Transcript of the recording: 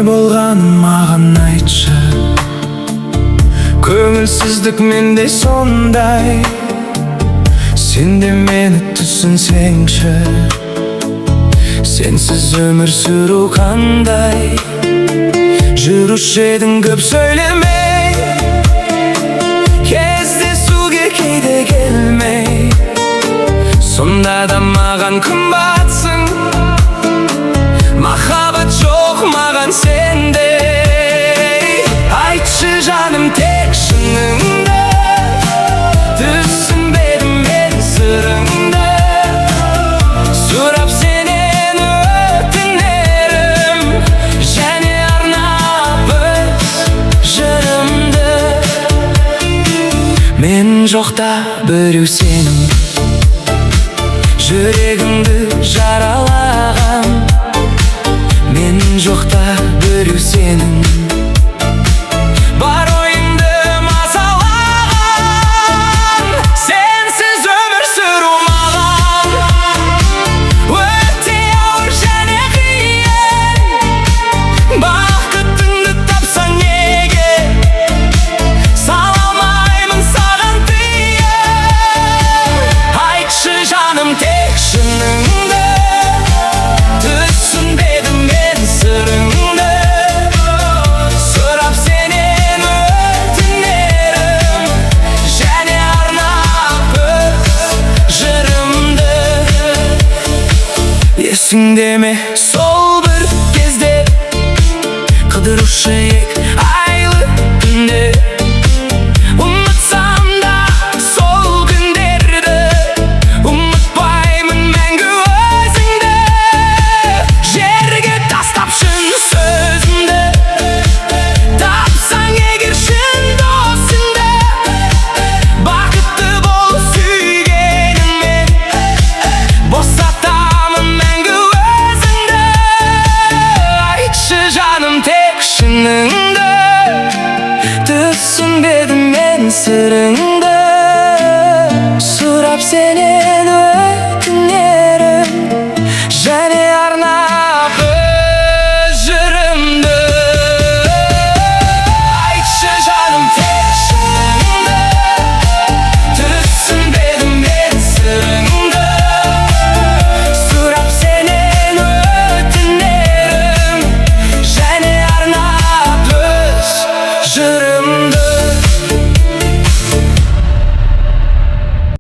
болған маған айтшы. Көңілсіздік менде сондай, сен де мені түсінсеңші. Сенсіз өмір сүру қандай, жүруші едің көп сөйлемей, кездесуге кейде келмей. Сонда да маған қымбатсың, махаббат жоқ маған сенде. Айтшы жаным тек шыныңды, түсінбедім мен сырыңды. Сұрап сенен өтінерім, және арнап жырымды. Мен жоқта біреу сенің жүрегімді жаралаған. Мен жоқта біреу сенің бар ойыңды мазалаған. Сенсіз өмір сүру маған өте ауыр және қиын. Бақытыңды тапсаң неге сала алмаймын саған тыйым. Айтшы жаным тек шыныңды, түсінбедім мен сырыңды. Сұрап сенен өтінерім, және арнап жырымды. Есіңде ме сол бір кезде қыдырушы ек айлы түнде. Ұмытсам да сол күндерді, ұмытпаймын мәңгі өзіңді. Жерге тастап шын сөзімді, тапсаң егер шын досыңды. Бақытты бол сүйгеніңмен, босатамын мәңгі өзіңді. Айтшы жаным тек шыныңды,